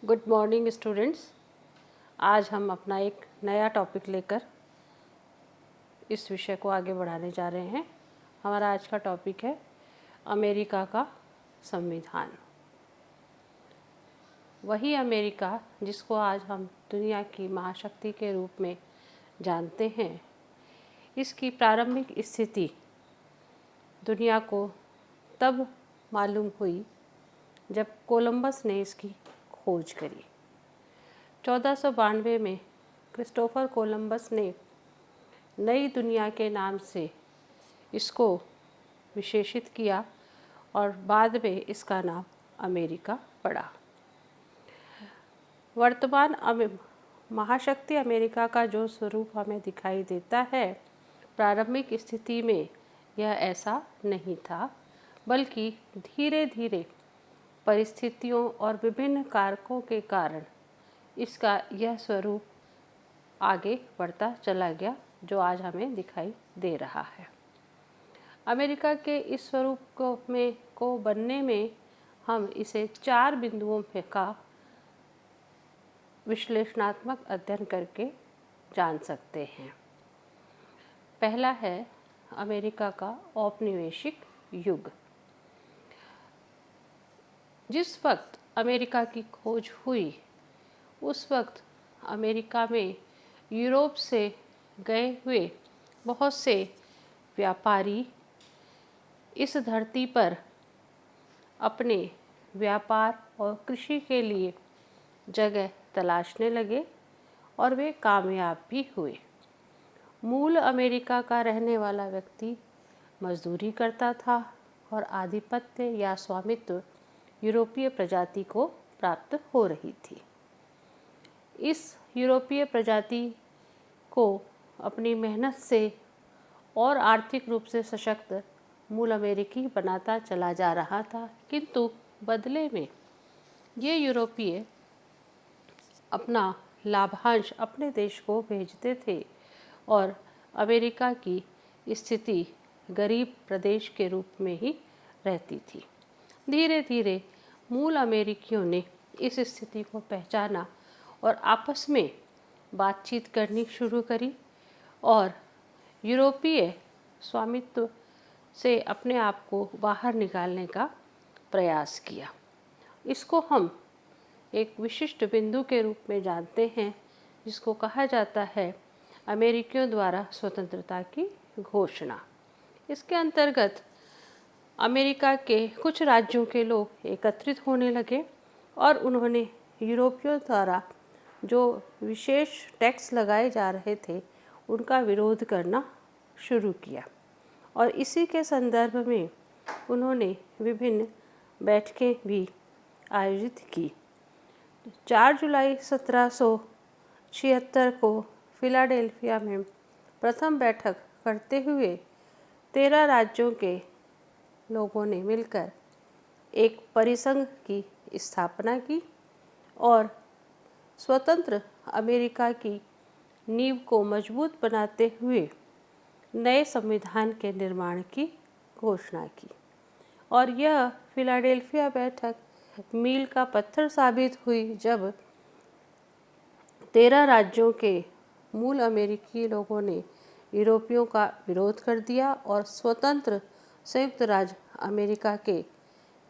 Good morning students. आज हम अपना एक नया टॉपिक लेकर इस विषय को आगे बढ़ाने जा रहे हैं। हमारा आज का टॉपिक है अमेरिका का संविधान। वही अमेरिका जिसको आज हम दुनिया की महाशक्ति के रूप में जानते हैं, इसकी प्रारंभिक स्थिति दुनिया को तब मालूम हुई जब कोलंबस ने इसकी खोज करी। 1492 में क्रिस्टोफर कोलंबस ने नई दुनिया के नाम से इसको विशेषित किया और बाद में इसका नाम अमेरिका पड़ा। वर्तमान महाशक्ति अमेरिका का जो स्वरूप हमें दिखाई देता है, प्रारंभिक स्थिति में यह ऐसा नहीं था, बल्कि धीरे धीरे परिस्थितियों और विभिन्न कारकों के कारण इसका यह स्वरूप आगे बढ़ता चला गया, जो आज हमें दिखाई दे रहा है। अमेरिका के इस स्वरूप को बनने में हम इसे 4 बिंदुओं का विश्लेषणात्मक अध्ययन करके जान सकते हैं। पहला है अमेरिका का औपनिवेशिक युग। जिस वक्त अमेरिका की खोज हुई, उस वक्त अमेरिका में यूरोप से गए हुए बहुत से व्यापारी इस धरती पर अपने व्यापार और कृषि के लिए जगह तलाशने लगे और वे कामयाब भी हुए। मूल अमेरिका का रहने वाला व्यक्ति मजदूरी करता था और आधिपत्य या स्वामित्व यूरोपीय प्रजाति को प्राप्त हो रही थी। इस यूरोपीय प्रजाति को अपनी मेहनत से और आर्थिक रूप से सशक्त मूल अमेरिकी बनाता चला जा रहा था, किंतु बदले में ये यूरोपीय अपना लाभांश अपने देश को भेजते थे और अमेरिका की स्थिति गरीब प्रदेश के रूप में ही रहती थी। धीरे धीरे मूल अमेरिकियों ने इस स्थिति को पहचाना और आपस में बातचीत करनी शुरू करी और यूरोपीय स्वामित्व से अपने आप को बाहर निकालने का प्रयास किया। इसको हम एक विशिष्ट बिंदु के रूप में जानते हैं, जिसको कहा जाता है अमेरिकियों द्वारा स्वतंत्रता की घोषणा। इसके अंतर्गत अमेरिका के कुछ राज्यों के लोग एकत्रित होने लगे और उन्होंने यूरोपियों द्वारा जो विशेष टैक्स लगाए जा रहे थे, उनका विरोध करना शुरू किया और इसी के संदर्भ में उन्होंने विभिन्न बैठकें भी आयोजित की। 4 जुलाई 1776 को फिलाडेल्फिया में प्रथम बैठक करते हुए 13 राज्यों के लोगों ने मिलकर एक परिसंघ की स्थापना की और स्वतंत्र अमेरिका की नींव को मजबूत बनाते हुए नए संविधान के निर्माण की घोषणा की। और यह फिलाडेल्फिया बैठक मील का पत्थर साबित हुई, जब 13 राज्यों के मूल अमेरिकी लोगों ने यूरोपियों का विरोध कर दिया और स्वतंत्र संयुक्त राज्य अमेरिका के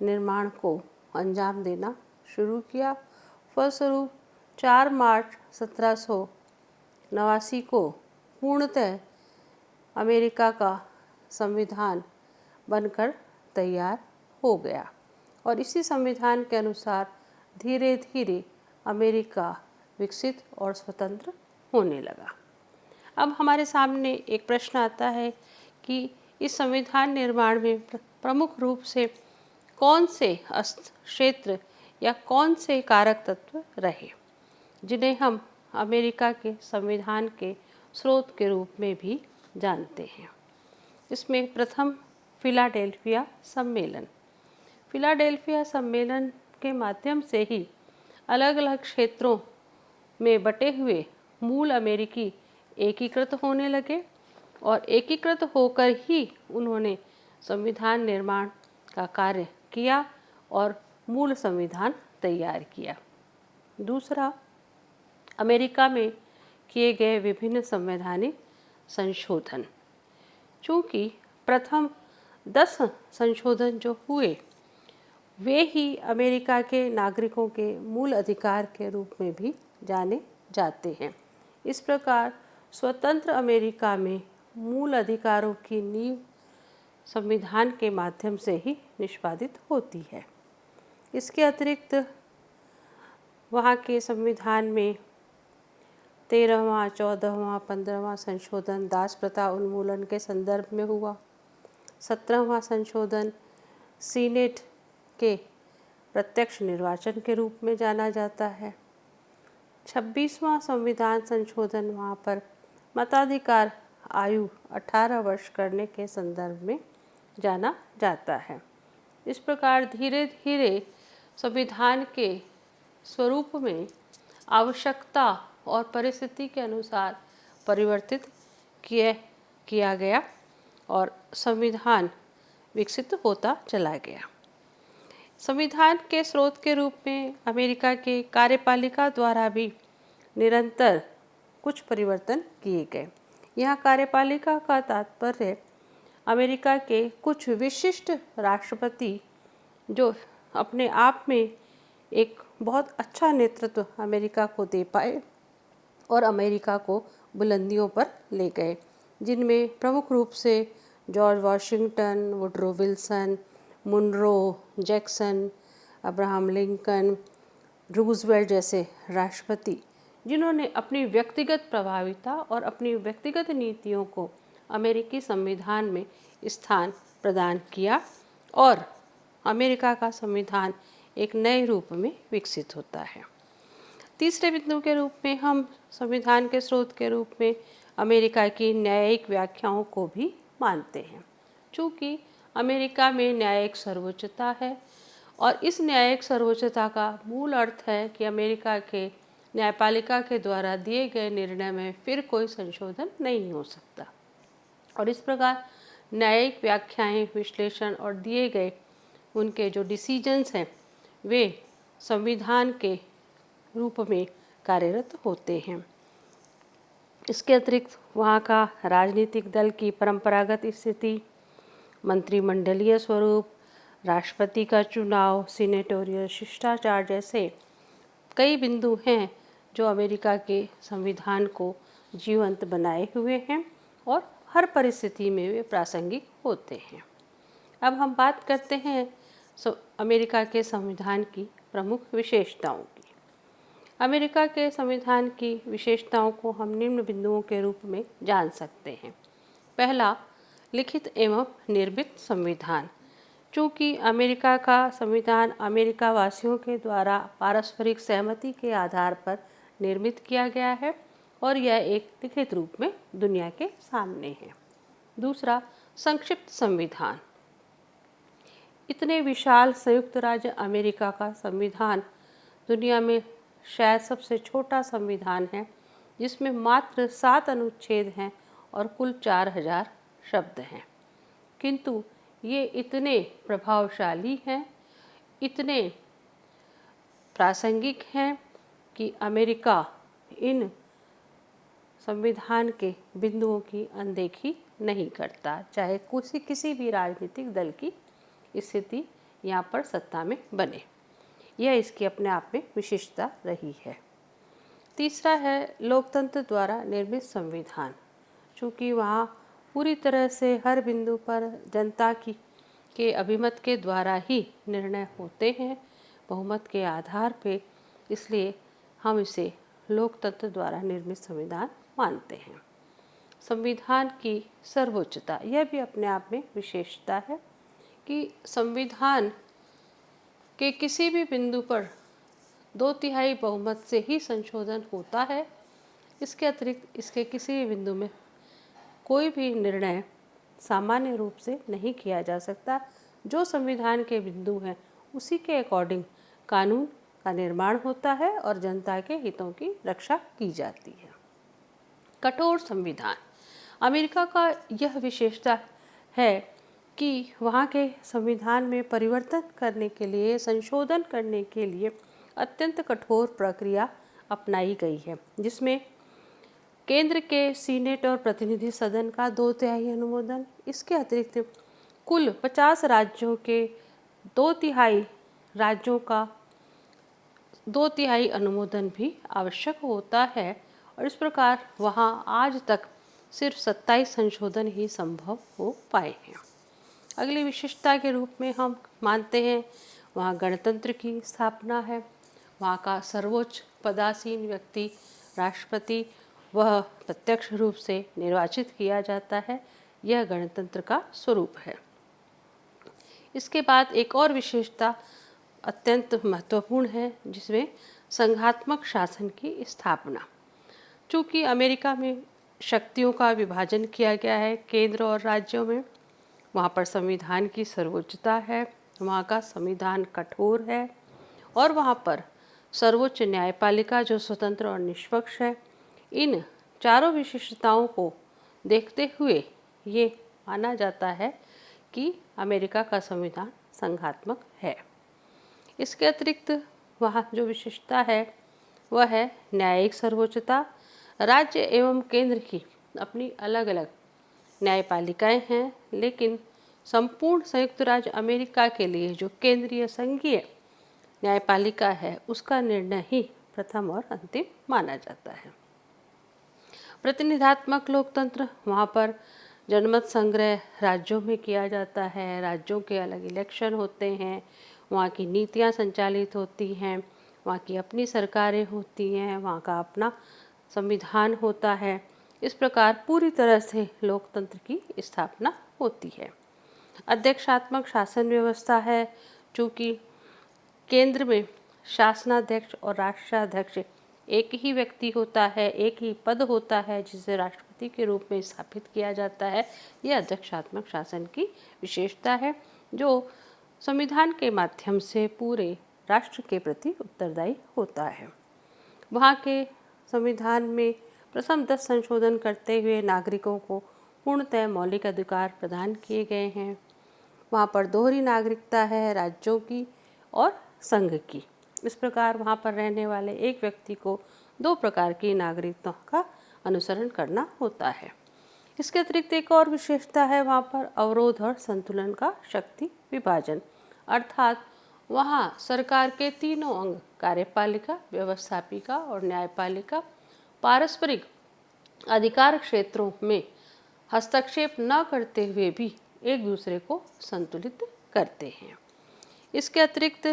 निर्माण को अंजाम देना शुरू किया। फलस्वरूप 4 मार्च 1789 को पूर्णतः अमेरिका का संविधान बनकर तैयार हो गया और इसी संविधान के अनुसार धीरे धीरे अमेरिका विकसित और स्वतंत्र होने लगा। अब हमारे सामने एक प्रश्न आता है कि इस संविधान निर्माण में प्रमुख रूप से कौन से क्षेत्र या कौन से कारक तत्व रहे, जिन्हें हम अमेरिका के संविधान के स्रोत के रूप में भी जानते हैं। इसमें प्रथम फिलाडेल्फिया सम्मेलन। फिलाडेल्फिया सम्मेलन के माध्यम से ही अलग अलग क्षेत्रों में बटे हुए मूल अमेरिकी एकीकृत होने लगे और एकीकृत होकर ही उन्होंने संविधान निर्माण का कार्य किया और मूल संविधान तैयार किया। दूसरा, अमेरिका में किए गए विभिन्न संवैधानिक संशोधन। चूँकि प्रथम 10 संशोधन जो हुए वे ही अमेरिका के नागरिकों के मूल अधिकार के रूप में भी जाने जाते हैं। इस प्रकार स्वतंत्र अमेरिका में मूल अधिकारों की नींव संविधान के माध्यम से ही निष्पादित होती है। इसके अतिरिक्त वहाँ के संविधान में 13वां, 14वां, 15वां संशोधन दास प्रथा उन्मूलन के संदर्भ में हुआ। 17वां संशोधन सीनेट के प्रत्यक्ष निर्वाचन के रूप में जाना जाता है। 26वां संविधान संशोधन वहाँ पर मताधिकार आयु 18 वर्ष करने के संदर्भ में जाना जाता है। इस प्रकार धीरे धीरे संविधान के स्वरूप में आवश्यकता और परिस्थिति के अनुसार परिवर्तित किया गया और संविधान विकसित होता चला गया। संविधान के स्रोत के रूप में अमेरिका के कार्यपालिका द्वारा भी निरंतर कुछ परिवर्तन किए गए। यहाँ कार्यपालिका का तात्पर्य अमेरिका के कुछ विशिष्ट राष्ट्रपति जो अपने आप में एक बहुत अच्छा नेतृत्व अमेरिका को दे पाए और अमेरिका को बुलंदियों पर ले गए, जिनमें प्रमुख रूप से George Washington, Woodrow Wilson, Monroe, Jackson, Abraham Lincoln, Roosevelt जैसे राष्ट्रपति, जिन्होंने अपनी व्यक्तिगत प्रभाविता और अपनी व्यक्तिगत नीतियों को अमेरिकी संविधान में स्थान प्रदान किया और अमेरिका का संविधान एक नए रूप में विकसित होता है। तीसरे बिंदु के रूप में हम संविधान के स्रोत के रूप में अमेरिका की न्यायिक व्याख्याओं को भी मानते हैं। चूँकि अमेरिका में न्यायिक सर्वोच्चता है और इस न्यायिक सर्वोच्चता का मूल अर्थ है कि अमेरिका के न्यायपालिका के द्वारा दिए गए निर्णय में फिर कोई संशोधन नहीं हो सकता और इस प्रकार न्यायिक व्याख्याएं, विश्लेषण और दिए गए उनके जो डिसीजंस हैं वे संविधान के रूप में कार्यरत होते हैं। इसके अतिरिक्त वहाँ का राजनीतिक दल की परंपरागत स्थिति, मंत्रिमंडलीय स्वरूप, राष्ट्रपति का चुनाव, सीनेटोरियल शिष्टाचार जैसे कई बिंदु हैं जो अमेरिका के संविधान को जीवंत बनाए हुए हैं और हर परिस्थिति में वे प्रासंगिक होते हैं। अब हम बात करते हैं अमेरिका के संविधान की प्रमुख विशेषताओं की। अमेरिका के संविधान की विशेषताओं को हम निम्न बिंदुओं के रूप में जान सकते हैं। पहला, लिखित एवं निर्मित संविधान। चूँकि अमेरिका का संविधान अमेरिका वासियों के द्वारा पारस्परिक सहमति के आधार पर निर्मित किया गया है और यह एक लिखित रूप में दुनिया के सामने है। दूसरा, संक्षिप्त संविधान। इतने विशाल संयुक्त राज्य अमेरिका का संविधान दुनिया में शायद सबसे छोटा संविधान है, जिसमें मात्र 7 अनुच्छेद हैं और कुल 4000 शब्द हैं। किंतु ये इतने प्रभावशाली हैं, इतने प्रासंगिक हैं कि अमेरिका इन संविधान के बिंदुओं की अनदेखी नहीं करता, चाहे किसी भी राजनीतिक दल की स्थिति यहाँ पर सत्ता में बने। यह इसकी अपने आप में विशेषता रही है। तीसरा है लोकतंत्र द्वारा निर्मित संविधान। चूँकि वहाँ पूरी तरह से हर बिंदु पर जनता के अभिमत के द्वारा ही निर्णय होते हैं, बहुमत के आधार पे, इसलिए हम इसे लोकतंत्र द्वारा निर्मित संविधान मानते हैं। संविधान की सर्वोच्चता, यह भी अपने आप में विशेषता है कि संविधान के किसी भी बिंदु पर 2/3 बहुमत से ही संशोधन होता है। इसके अतिरिक्त इसके किसी भी बिंदु में कोई भी निर्णय सामान्य रूप से नहीं किया जा सकता। जो संविधान के बिंदु हैं उसी के अकॉर्डिंग कानून का निर्माण होता है और जनता के हितों की रक्षा की जाती है। कठोर संविधान। अमेरिका का यह विशेषता है कि वहाँ के संविधान में परिवर्तन करने के लिए, संशोधन करने के लिए अत्यंत कठोर प्रक्रिया अपनाई गई है, जिसमें केंद्र के सीनेट और प्रतिनिधि सदन का 2/3 अनुमोदन, इसके अतिरिक्त कुल 50 राज्यों के 2/3 राज्यों का 2/3 अनुमोदन भी आवश्यक होता है। और इस प्रकार वहाँ आज तक सिर्फ 27 संशोधन ही संभव हो पाए हैं। अगली विशेषता के रूप में हम मानते हैं वहाँ गणतंत्र की स्थापना है। वहाँ का सर्वोच्च पदासीन व्यक्ति राष्ट्रपति, वह प्रत्यक्ष रूप से निर्वाचित किया जाता है। यह गणतंत्र का स्वरूप है। इसके बाद एक और विशेषता अत्यंत महत्वपूर्ण है, जिसमें संघात्मक शासन की स्थापना। चूँकि अमेरिका में शक्तियों का विभाजन किया गया है केंद्र और राज्यों में, वहाँ पर संविधान की सर्वोच्चता है, वहाँ का संविधान कठोर है और वहाँ पर सर्वोच्च न्यायपालिका जो स्वतंत्र और निष्पक्ष है। इन चारों विशेषताओं को देखते हुए ये माना जाता है कि अमेरिका का संविधान संघात्मक है। इसके अतिरिक्त वहाँ जो विशेषता है वह है न्यायिक सर्वोच्चता। राज्य एवं केंद्र की अपनी अलग अलग न्यायपालिकाएं हैं, लेकिन संपूर्ण संयुक्त राज्य अमेरिका के लिए जो केंद्रीय संघीय न्यायपालिका है उसका निर्णय ही प्रथम और अंतिम माना जाता है। प्रतिनिधात्मक लोकतंत्र, वहाँ पर जनमत संग्रह राज्यों में किया जाता है, राज्यों के अलग इलेक्शन होते हैं, वहाँ की नीतियाँ संचालित होती हैं, वहाँ की अपनी सरकारें होती हैं, वहाँ का अपना संविधान होता है। इस प्रकार पूरी तरह से लोकतंत्र की स्थापना होती है। अध्यक्षात्मक शासन व्यवस्था है। चूँकि केंद्र में शासनाध्यक्ष और राष्ट्राध्यक्ष एक ही व्यक्ति होता है, एक ही पद होता है जिसे राष्ट्रपति के रूप में स्थापित किया जाता है। यह अध्यक्षात्मक शासन की विशेषता है, जो संविधान के माध्यम से पूरे राष्ट्र के प्रति उत्तरदायी होता है। वहाँ के संविधान में प्रथम 10 संशोधन करते हुए नागरिकों को पूर्णतः मौलिक अधिकार प्रदान किए गए हैं। वहाँ पर दोहरी नागरिकता है, राज्यों की और संघ की। इस प्रकार वहाँ पर रहने वाले एक व्यक्ति को 2 प्रकार की नागरिकता का अनुसरण करना होता है। इसके अतिरिक्त एक और विशेषता है वहाँ पर अवरोध और संतुलन का शक्ति विभाजन, अर्थात वहाँ सरकार के तीनों अंग कार्यपालिका, व्यवस्थापिका और न्यायपालिका पारस्परिक अधिकार क्षेत्रों में हस्तक्षेप न करते हुए भी एक दूसरे को संतुलित करते हैं। इसके अतिरिक्त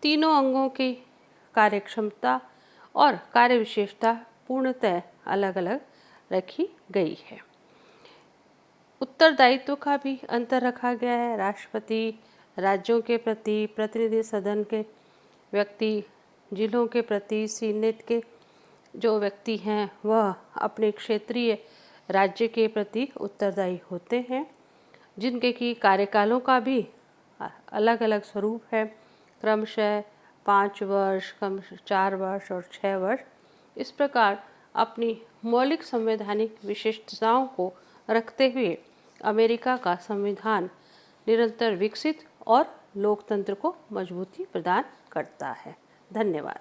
तीनों अंगों की कार्यक्षमता और कार्य विशेषता पूर्णतः अलग अलग रखी गई है। उत्तरदायित्व का भी अंतर रखा गया है। राष्ट्रपति राज्यों के प्रति, प्रतिनिधि सदन के व्यक्ति जिलों के प्रति, सीनेट के जो व्यक्ति हैं वह अपने क्षेत्रीय राज्य के प्रति उत्तरदायी होते हैं, जिनके की कार्यकालों का भी अलग अलग स्वरूप है, क्रमशः 5 वर्ष, 4 वर्ष और 6 वर्ष। इस प्रकार अपनी मौलिक संवैधानिक विशिष्टताओं को रखते हुए अमेरिका का संविधान निरंतर विकसित और लोकतंत्र को मजबूती प्रदान करता है। धन्यवाद।